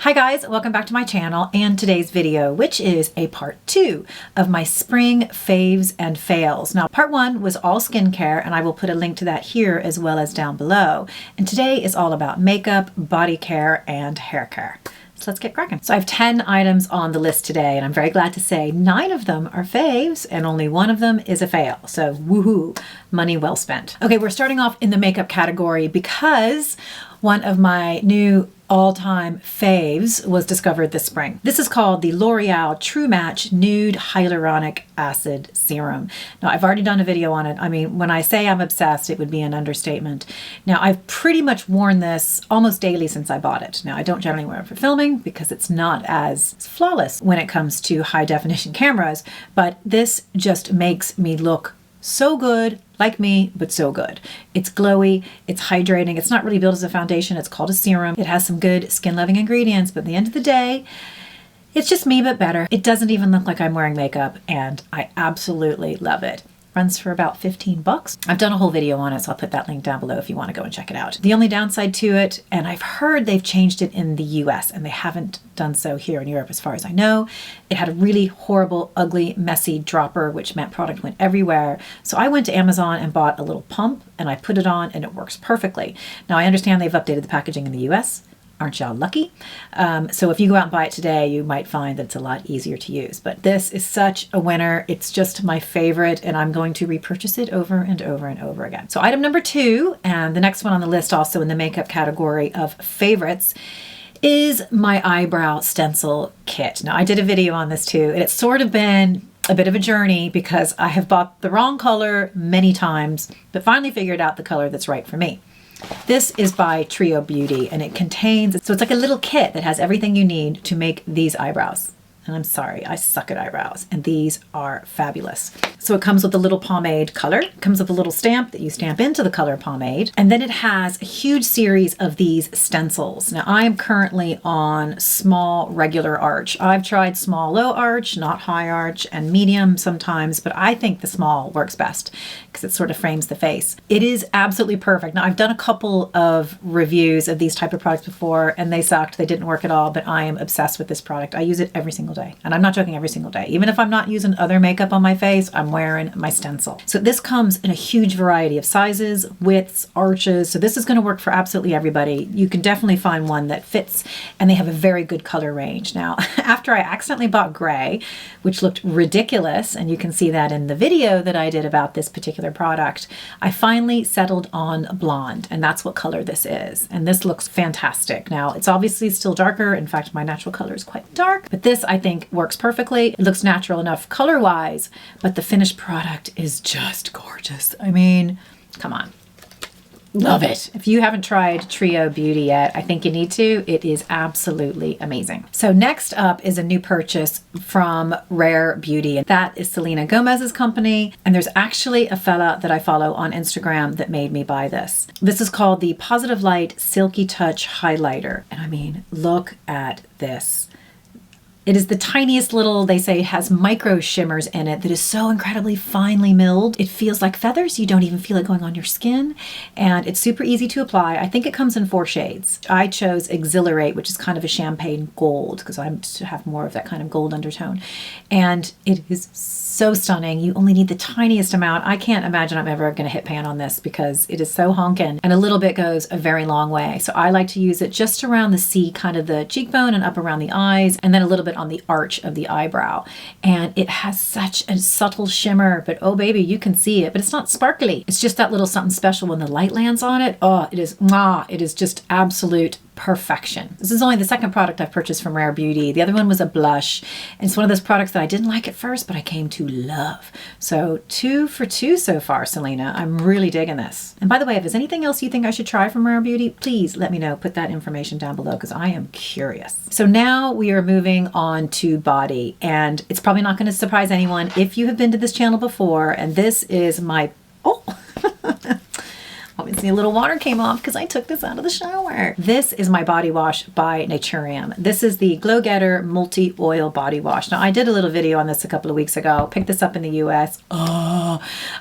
Hi guys, welcome back to my channel and today's video, which is a part 2 of my spring faves and fails. Now, part 1 was all skincare, and I will put a link to that here as well as down below. And today is all about makeup, body care, and hair care. So let's get cracking. So I have 10 items on the list today, and I'm very glad to say 9 of them are faves and only 1 of them is a fail. So woohoo, money well spent. Okay, we're starting off in the makeup category because one of my new all-time faves was discovered this spring. This is called the L'Oreal True Match Nude Hyaluronic Acid Serum. Now, I've already done a video on it. I mean, when I say I'm obsessed, it would be an understatement. Now, I've pretty much worn this almost daily since I bought it. Now, I don't generally wear it for filming because it's not as flawless when it comes to high definition cameras, but this just makes me look so good, like me, but so good. It's glowy, it's hydrating, it's not really built as a foundation, it's called a serum. It has some good skin-loving ingredients, but at the end of the day, it's just me, but better. It doesn't even look like I'm wearing makeup, and I absolutely love it. Runs for about 15 bucks. I've done a whole video on it, so I'll put that link down below if you want to go and check it out. The only downside to it, and I've heard they've changed it in the US, and they haven't done so here in Europe as far as I know. It had a really horrible, ugly, messy dropper, which meant product went everywhere. So I went to Amazon and bought a little pump, and I put it on, and it works perfectly. Now, I understand they've updated the packaging in the US. Aren't y'all lucky? So if you go out and buy it today, you might find that it's a lot easier to use. But this is such a winner. It's just my favorite, and I'm going to repurchase it over and over and over again. So item number 2, and the next one on the list also in the makeup category of favorites, is my eyebrow stencil kit. Now, I did a video on this too, and it's sort of been a bit of a journey because I have bought the wrong color many times, but finally figured out the color that's right for me. This is by Trio Beauty, and it contains, so it's like a little kit that has everything you need to make these eyebrows. And I'm sorry, I suck at eyebrows, and these are fabulous. So it comes with a little pomade color, it comes with a little stamp that you stamp into the color pomade, and then it has a huge series of these stencils. Now, I'm currently on small regular arch. I've tried small low arch, not high arch, and medium sometimes, but I think the small works best because it sort of frames the face. It is absolutely perfect. Now, I've done a couple of reviews of these type of products before, and they sucked. They didn't work at all, but I am obsessed with this product. I use it every single day. And I'm not joking, every single day. Even if I'm not using other makeup on my face, I'm wearing my stencil. So this comes in a huge variety of sizes, widths, arches. So this is going to work for absolutely everybody. You can definitely find one that fits, and they have a very good color range. Now, after I accidentally bought gray, which looked ridiculous, and you can see that in the video that I did about this particular product, I finally settled on blonde, and that's what color this is. And this looks fantastic. Now, it's obviously still darker. In fact, my natural color is quite dark, but this, I think, works perfectly. It looks natural enough color-wise, but the finished product is just gorgeous. I mean, come on. Love it. If you haven't tried Trio Beauty yet, I think you need to. It is absolutely amazing. So next up is a new purchase from Rare Beauty, and that is Selena Gomez's company. And there's actually a fella that I follow on Instagram that made me buy this. This is called the Positive Light Silky Touch Highlighter. And I mean, look at this. It is the tiniest little, they say, has micro shimmers in it that is so incredibly finely milled. It feels like feathers. You don't even feel it going on your skin. And it's super easy to apply. I think it comes in 4 shades. I chose Exhilarate, which is kind of a champagne gold because I have more of that kind of gold undertone. And it is so stunning. You only need the tiniest amount. I can't imagine I'm ever going to hit pan on this because it is so honkin', and a little bit goes a very long way. So I like to use it just around the C, kind of the cheekbone, and up around the eyes, and then a little bit on the arch of the eyebrow. And it has such a subtle shimmer, but oh baby, you can see it, but it's not sparkly. It's just that little something special when the light lands on it. Oh, it is, mwah, it is just absolute perfection. This is only the second product I've purchased from Rare Beauty. The other one was a blush. And it's one of those products that I didn't like at first, but I came to love. So 2 for 2 so far, Selena. I'm really digging this. And by the way, if there's anything else you think I should try from Rare Beauty, please let me know. Put that information down below because I am curious. So now we are moving on to body, and it's probably not going to surprise anyone if you have been to this channel before. And this is my, oh, obviously a little water came off because I took this out of the shower. This is my body wash by Naturium. This is the Glow Getter Multi-Oil Body Wash. Now, I did a little video on this a couple of weeks ago. Picked this up in the US. Oh,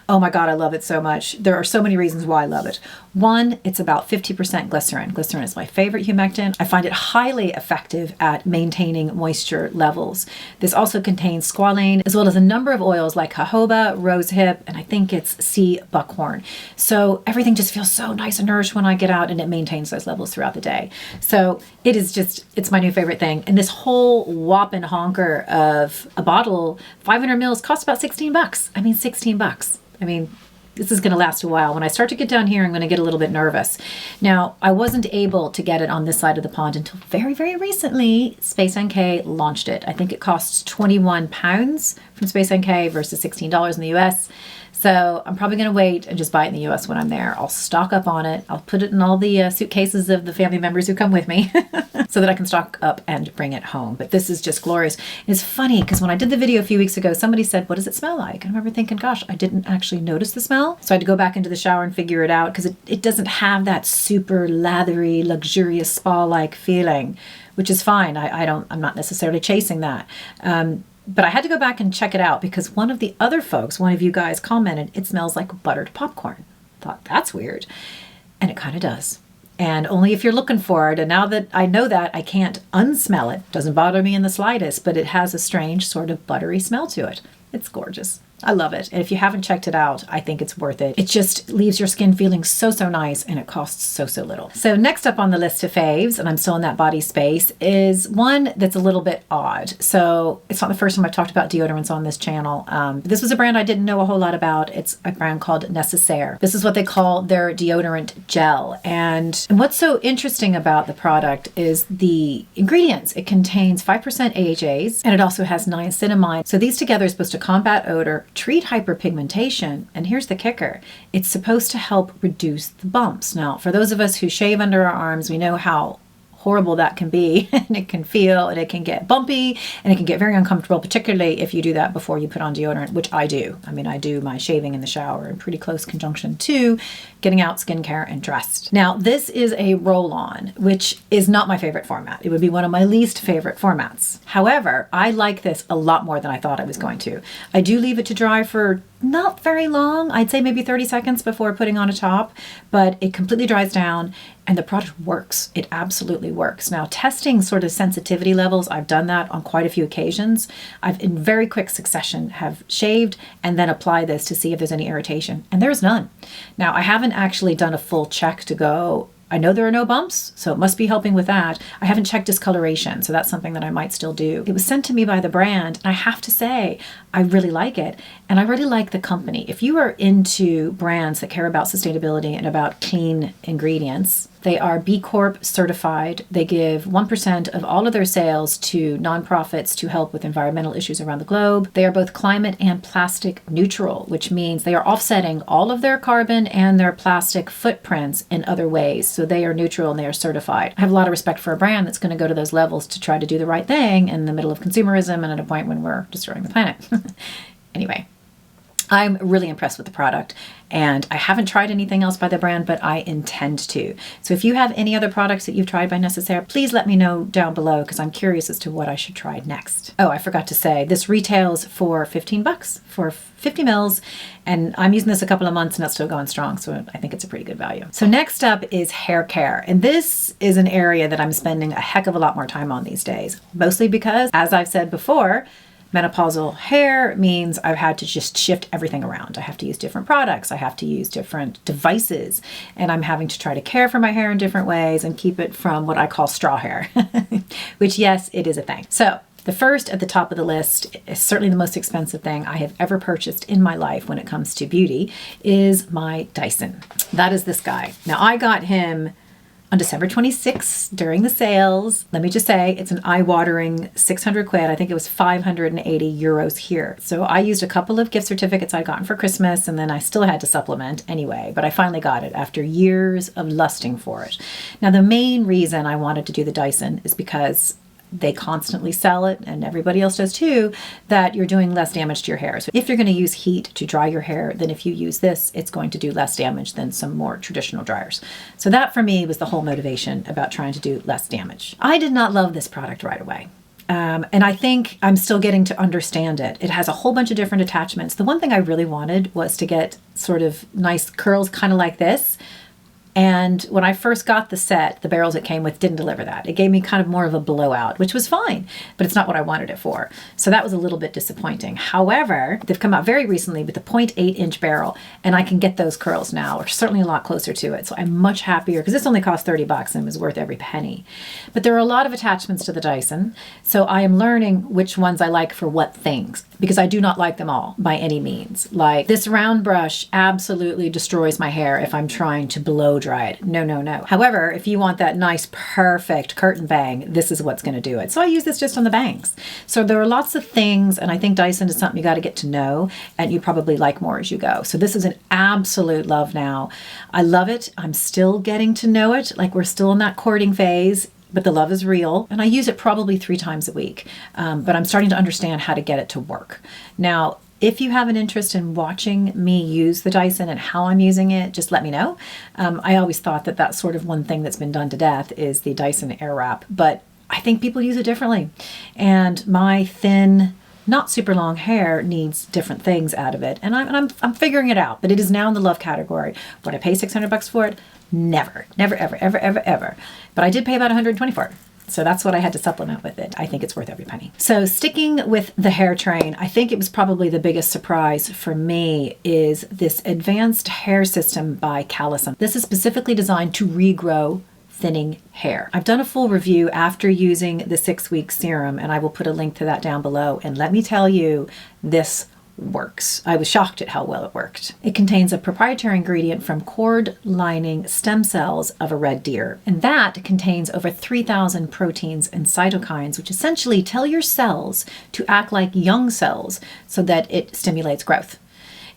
Oh my God, I love it so much. There are so many reasons why I love it. One, it's about 50% glycerin. Glycerin is my favorite humectant. I find it highly effective at maintaining moisture levels. This also contains squalane, as well as a number of oils like jojoba, rosehip, and I think it's sea buckhorn. So everything just feels so nice and nourished when I get out, and it maintains those levels throughout the day. So it is just, it's my new favorite thing. And this whole whopping honker of a bottle, 500 mils, costs about 16 bucks. I mean, 16 bucks. I mean, this is going to last a while. When I start to get down here, I'm going to get a little bit nervous. Now, I wasn't able to get it on this side of the pond until very, very recently. Space NK launched it. I think it costs 21 pounds from Space NK versus $16 in the US. So I'm probably going to wait and just buy it in the US when I'm there. I'll stock up on it. I'll put it in all the suitcases of the family members who come with me so that I can stock up and bring it home. But this is just glorious. It's funny because when I did the video a few weeks ago, somebody said, what does it smell like? And I remember thinking, gosh, I didn't actually notice the smell. So I had to go back into the shower and figure it out because it doesn't have that super lathery, luxurious spa-like feeling, which is fine. I'm not necessarily chasing that. But I had to go back and check it out because one of the other folks, one of you guys commented, it smells like buttered popcorn. Thought, that's weird. And it kind of does. And only if you're looking for it. And now that I know that, I can't unsmell it. Doesn't bother me in the slightest, but it has a strange sort of buttery smell to it. It's gorgeous. I love it. And if you haven't checked it out, I think it's worth it. It just leaves your skin feeling so, so nice, and it costs so, so little. So next up on the list of faves, and I'm still in that body space, is one that's a little bit odd. So it's not the first time I've talked about deodorants on this channel. This was a brand I didn't know a whole lot about. It's a brand called Necessaire. This is what they call their deodorant gel. And what's so interesting about the product is the ingredients. It contains 5% AHAs, and it also has niacinamide. So these together are supposed to combat odor, treat hyperpigmentation, and here's the kicker. It's supposed to help reduce the bumps. Now, for those of us who shave under our arms, we know how horrible that can be, and it can feel, and it can get bumpy, and it can get very uncomfortable, particularly if you do that before you put on deodorant, which I do. I mean, I do my shaving in the shower in pretty close conjunction to getting out skincare and dressed. Now, this is a roll-on, which is not my favorite format. It would be one of my least favorite formats. However, I like this a lot more than I thought I was going to. I do leave it to dry for not very long. I'd say maybe 30 seconds before putting on a top, but it completely dries down and the product works. It absolutely works. Now, testing sort of sensitivity levels, I've done that on quite a few occasions. I've in very quick succession have shaved and then applied this to see if there's any irritation, and there's none. Now, I haven't actually done a full check to go, I know there are no bumps, so it must be helping with that. I haven't checked discoloration, so that's something that I might still do. It was sent to me by the brand, and I have to say, I really like it, and I really like the company. If you are into brands that care about sustainability and about clean ingredients, they are B Corp certified. They give 1% of all of their sales to nonprofits to help with environmental issues around the globe. They are both climate and plastic neutral, which means they are offsetting all of their carbon and their plastic footprints in other ways. So they are neutral and they are certified. I have a lot of respect for a brand that's going to go to those levels to try to do the right thing in the middle of consumerism and at a point when we're destroying the planet. Anyway, I'm really impressed with the product, and I haven't tried anything else by the brand, but I intend to. So if you have any other products that you've tried by Necessaire, please let me know down below because I'm curious as to what I should try next. Oh, I forgot to say, this retails for 15 bucks for 50 mils, and I'm using this a couple of months and it's still going strong, so I think it's a pretty good value. So next up is hair care, and this is an area that I'm spending a heck of a lot more time on these days, mostly because, as I've said before, menopausal hair means I've had to just shift everything around. I have to use different products. I have to use different devices, and I'm having to try to care for my hair in different ways and keep it from what I call straw hair, which, yes, it is a thing. So the first at the top of the list is certainly the most expensive thing I have ever purchased in my life when it comes to beauty is my Dyson. That is this guy. Now, I got him on December 26th during the sales. Let me just say, it's an eye-watering 600 quid. I think it was 580 euros here. So I used a couple of gift certificates I'd gotten for Christmas, and then I still had to supplement anyway, but I finally got it after years of lusting for it. Now, the main reason I wanted to do the Dyson is because they constantly sell it, and everybody else does too, that you're doing less damage to your hair. So if you're going to use heat to dry your hair, then if you use this, it's going to do less damage than some more traditional dryers. So that for me was the whole motivation about trying to do less damage. I did not love this product right away. And I think I'm still getting to understand it. It has a whole bunch of different attachments. The one thing I really wanted was to get sort of nice curls, kind of like this. And when I first got the set, the barrels it came with didn't deliver that. It gave me kind of more of a blowout, which was fine, but it's not what I wanted it for. So that was a little bit disappointing. However, they've come out very recently with the 0.8-inch barrel, and I can get those curls now, or certainly a lot closer to it. So I'm much happier because this only cost $30 and was worth every penny. But there are a lot of attachments to the Dyson. So I am learning which ones I like for what things, because I do not like them all by any means. Like this round brush absolutely destroys my hair if I'm trying to blow dry it. No, no, no. However, if you want that nice, perfect curtain bang, this is what's going to do it. So I use this just on the bangs. So there are lots of things, and I think Dyson is something you got to get to know, and you probably like more as you go. So this is an absolute love now. I love it. I'm still getting to know it. Like we're still in that courting phase, but the love is real. And I use it probably 3 times a week. But I'm starting to understand how to get it to work. Now, if you have an interest in watching me use the Dyson and how I'm using it, just let me know. I always thought that that's sort of one thing that's been done to death is the Dyson Airwrap, but I think people use it differently. And my thin, not super long hair needs different things out of it. And I'm figuring it out, but it is now in the love category. Would I pay $600 for it? Never, never, ever, ever, ever, ever. But I did pay about $120 for it. So that's what I had to supplement with it. I think it's worth every penny. So sticking with the hair train, I think it was probably the biggest surprise for me is this advanced hair system by Callison. This is specifically designed to regrow thinning hair. I've done a full review after using the 6-week serum, and I will put a link to that down below. And let me tell you, this works. I was shocked at how well it worked. It contains a proprietary ingredient from cord lining stem cells of a red deer, and that contains over 3,000 proteins and cytokines, which essentially tell your cells to act like young cells so that it stimulates growth.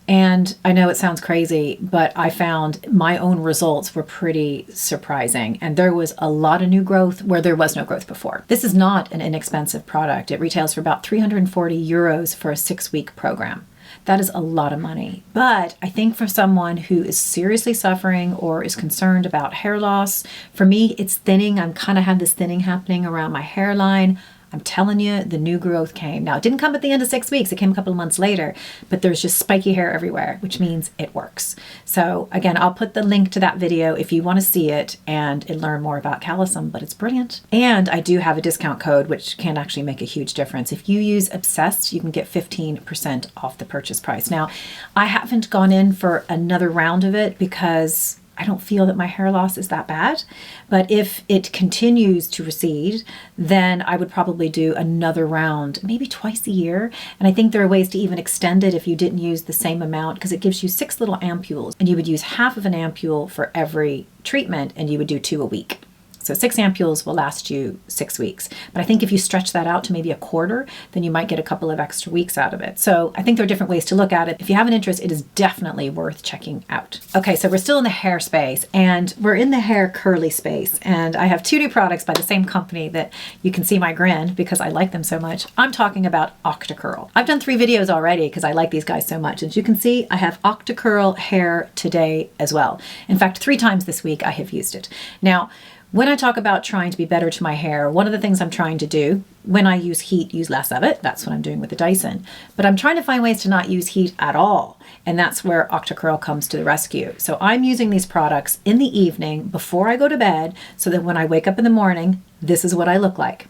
And I know it sounds crazy, but I found my own results were pretty surprising. And there was a lot of new growth where there was no growth before. This is not an inexpensive product. It retails for about 340 euros for a 6-week program. That is a lot of money. But I think for someone who is seriously suffering or is concerned about hair loss, for me, it's thinning. I'm kind of have this thinning happening around my hairline. I'm telling you, the new growth came. Now, it didn't come at the end of 6 weeks. It came a couple of months later, but there's just spiky hair everywhere, which means it works. So again, I'll put the link to that video if you want to see it and learn more about Callison, but it's brilliant. And I do have a discount code, which can actually make a huge difference. If you use Obsessed, you can get 15% off the purchase price. Now, I haven't gone in for another round of it because I don't feel that my hair loss is that bad, but if it continues to recede, then I would probably do another round, maybe twice a year. And I think there are ways to even extend it if you didn't use the same amount, because it gives you 6 little ampules, and you would use half of an ampule for every treatment, and you would do 2 a week. So 6 ampules will last you 6 weeks. But I think if you stretch that out to maybe a quarter, then you might get a couple of extra weeks out of it. So I think there are different ways to look at it. If you have an interest, it is definitely worth checking out. Okay, so we're still in the hair space, and we're in the hair curly space. And I have 2 new products by the same company that you can see my grin because I like them so much. I'm talking about Octacurl. I've done 3 videos already because I like these guys so much. As you can see, I have Octacurl hair today as well. In fact, 3 times this week I have used it. Now, when I talk about trying to be better to my hair, one of the things I'm trying to do, when I use heat, use less of it. That's what I'm doing with the Dyson. But I'm trying to find ways to not use heat at all. And that's where Octacurl comes to the rescue. So I'm using these products in the evening before I go to bed so that when I wake up in the morning, this is what I look like.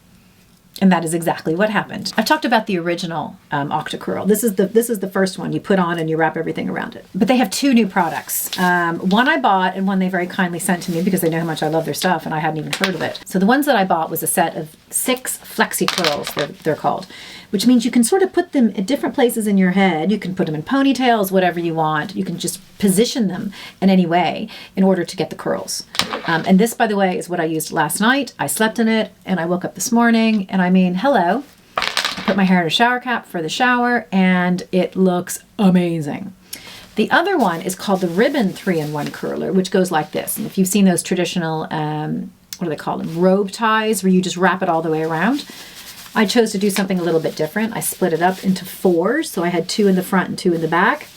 And that is exactly what happened. I've talked about the original Octacurl. This is the first one you put on and you wrap everything around it. But they have 2 new products. One I bought and one they very kindly sent to me because they know how much I love their stuff and I hadn't even heard of it. So the ones that I bought was a set of 6 flexi curls, they're called, which means you can sort of put them at different places in your head. You can put them in ponytails, whatever you want. You can just position them in any way in order to get the curls. And this, by the way, is what I used last night. I slept in it and I woke up this morning and I mean, hello. I put my hair in a shower cap for the shower and it looks amazing. The other one is called the Ribbon 3-in-1 Curler, which goes like this. And if you've seen those traditional, what do they call them? Robe ties where you just wrap it all the way around. I chose to do something a little bit different. I split it up into 4. So I had 2 in the front and 2 in the back.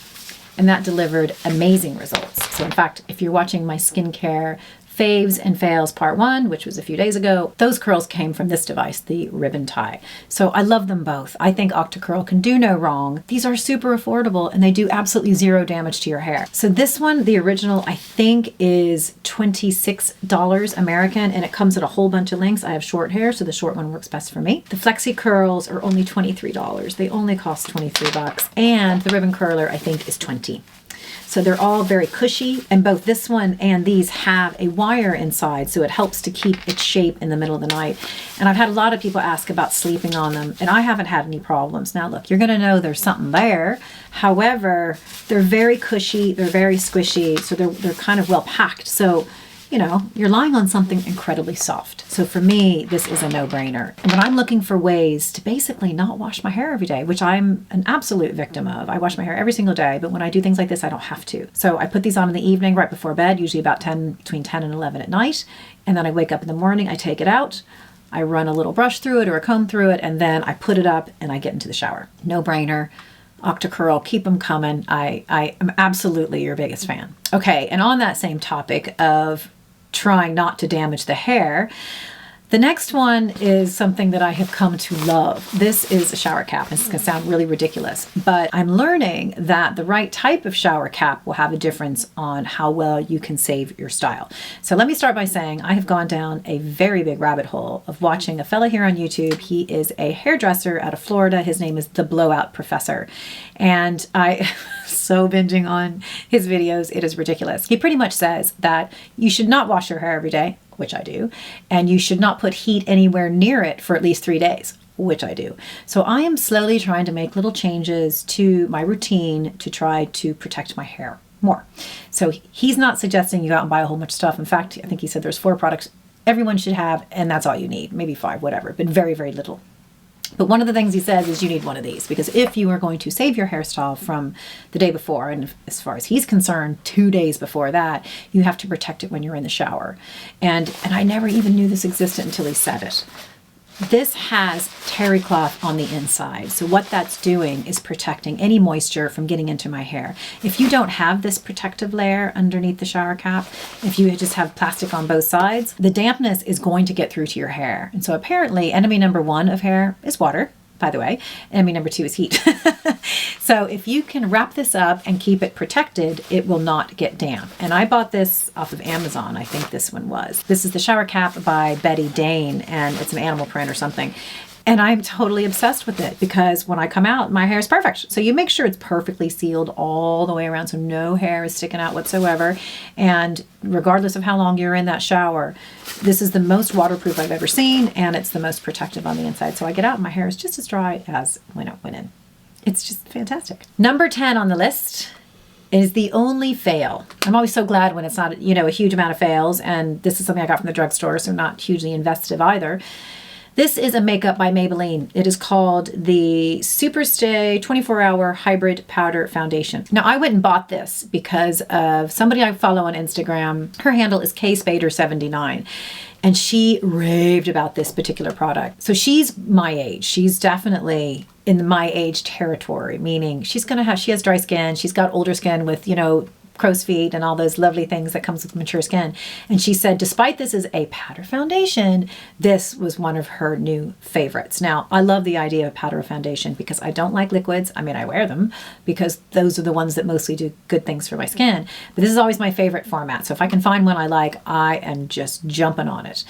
And that delivered amazing results. So in fact, if you're watching my skincare Faves and Fails Part 1, which was a few days ago, those curls came from this device, the ribbon tie. So I love them both. I think Octacurl can do no wrong. These are super affordable and they do absolutely zero damage to your hair. So this one, the original, I think is $26 American, and it comes in a whole bunch of lengths. I have short hair, so the short one works best for me. The Flexi Curls are only $23. They only cost 23 bucks. And the ribbon curler, I think, is 20. So they're all very cushy, and both this one and these have a wire inside, so it helps to keep its shape in the middle of the night. And I've had a lot of people ask about sleeping on them, and I haven't had any problems. Now look, you're gonna know there's something there. However, they're very cushy, they're very squishy, so they're kind of well packed. So, you know, you're lying on something incredibly soft. So for me, this is a no-brainer. And when I'm looking for ways to basically not wash my hair every day, which I'm an absolute victim of. I wash my hair every single day, but when I do things like this, I don't have to. So I put these on in the evening right before bed, usually about between 10 and 11 at night. And then I wake up in the morning, I take it out, I run a little brush through it or a comb through it, and then I put it up and I get into the shower. No-brainer. Octacurl, keep them coming. I am absolutely your biggest fan. Okay, and on that same topic of trying not to damage the hair, the next one is something that I have come to love. This is a shower cap. This is going to sound really ridiculous, but I'm learning that the right type of shower cap will have a difference on how well you can save your style. So let me start by saying I have gone down a very big rabbit hole of watching a fella here on YouTube. He is a hairdresser out of Florida. His name is The Blowout Professor. And I so binging on his videos. It is ridiculous. He pretty much says that you should not wash your hair every day, which I do, and you should not put heat anywhere near it for at least 3 days, which I do. So I am slowly trying to make little changes to my routine to try to protect my hair more. So he's not suggesting you go out and buy a whole bunch of stuff. In fact, I think he said there's 4 products everyone should have, and that's all you need, maybe 5, whatever, but very, very little. But one of the things he says is you need one of these, because if you are going to save your hairstyle from the day before, and as far as he's concerned, 2 days before that, you have to protect it when you're in the shower. And I never even knew this existed until he said it. This has terry cloth on the inside. So what that's doing is protecting any moisture from getting into my hair. If you don't have this protective layer underneath the shower cap, if you just have plastic on both sides, the dampness is going to get through to your hair. And so apparently enemy number 1 of hair is water, by the way. Enemy number 2 is heat. So if you can wrap this up and keep it protected, it will not get damp. And I bought this off of Amazon. I think this one was. This is the shower cap by Betty Dane, and it's an animal print or something. And I'm totally obsessed with it because when I come out, my hair is perfect. So you make sure it's perfectly sealed all the way around so no hair is sticking out whatsoever. And regardless of how long you're in that shower, this is the most waterproof I've ever seen, and it's the most protective on the inside. So I get out and my hair is just as dry as when it went in. It's just fantastic. Number 10 on the list is the only fail. I'm always so glad when it's not, you know, a huge amount of fails, and this is something I got from the drugstore, so not hugely invested either. This is a makeup by Maybelline. It is called the Superstay 24-Hour Hybrid Powder Foundation. Now, I went and bought this because of somebody I follow on Instagram. Her handle is kspader79. And she raved about this particular product. So she's my age. She's definitely in my age territory, meaning she has dry skin. She's got older skin with, you know, crow's feet and all those lovely things that comes with mature skin. And she said, despite this is a powder foundation, this was one of her new favorites. Now, I love the idea of powder foundation because I don't like liquids. I mean, I wear them because those are the ones that mostly do good things for my skin. But this is always my favorite format. So if I can find one I like, I am just jumping on it.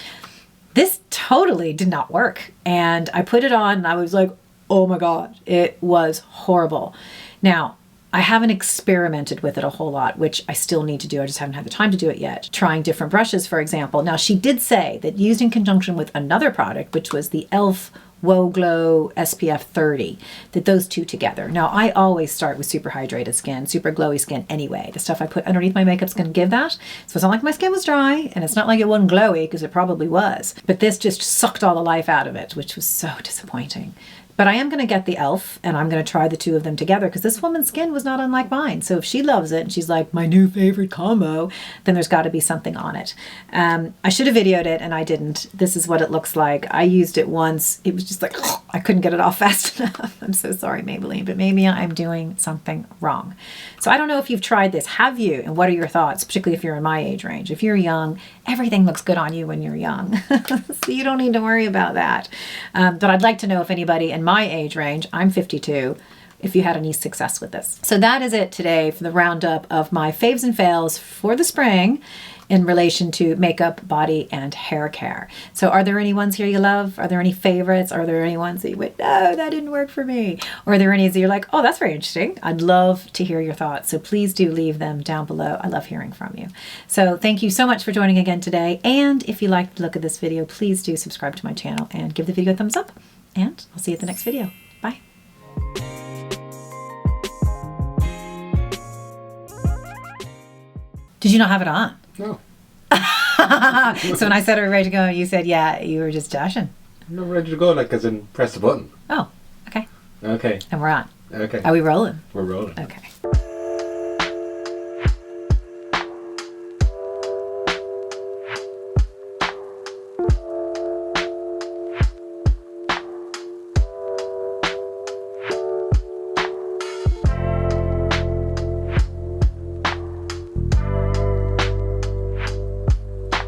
This totally did not work. And I put it on and I was like, oh my God, it was horrible. Now, I haven't experimented with it a whole lot, which I still need to do. I just haven't had the time to do it yet. Trying different brushes, for example. Now, she did say that used in conjunction with another product, which was the e.l.f. Whoa Glow SPF 30, that those two together. Now, I always start with super hydrated skin, super glowy skin anyway. The stuff I put underneath my makeup is going to give that. So it's not like my skin was dry, and it's not like it wasn't glowy, because it probably was. But this just sucked all the life out of it, which was so disappointing. But I am going to get the e.l.f. and I'm going to try the two of them together because this woman's skin was not unlike mine. So if she loves it and she's like, my new favorite combo, then there's got to be something on it. I should have videoed it and I didn't. This is what it looks like. I used it once. It was just like, I couldn't get it off fast enough. I'm so sorry, Maybelline, but maybe I'm doing something wrong. So I don't know if you've tried this. Have you? And what are your thoughts, particularly if you're in my age range? If you're young, everything looks good on you when you're young. So you don't need to worry about that. But I'd like to know if anybody in my age range, I'm 52, if you had any success with this. So that is it today for the roundup of my faves and fails for the spring in relation to makeup, body, and hair care. So are there any ones here you love? Are there any favorites? Are there any ones that you went, no, that didn't work for me? Or are there any that you're like, oh, that's very interesting. I'd love to hear your thoughts. So please do leave them down below. I love hearing from you. So thank you so much for joining again today. And if you liked the look of this video, please do subscribe to my channel and give the video a thumbs up. And I'll see you at the next video. Bye. Did you not have it on? No. So when I said, are we ready to go? You said, yeah, you were just dashing. I'm not ready to go, like, as in press the button. Oh, okay. Okay. And we're on. Okay. Are we rolling? We're rolling. Okay.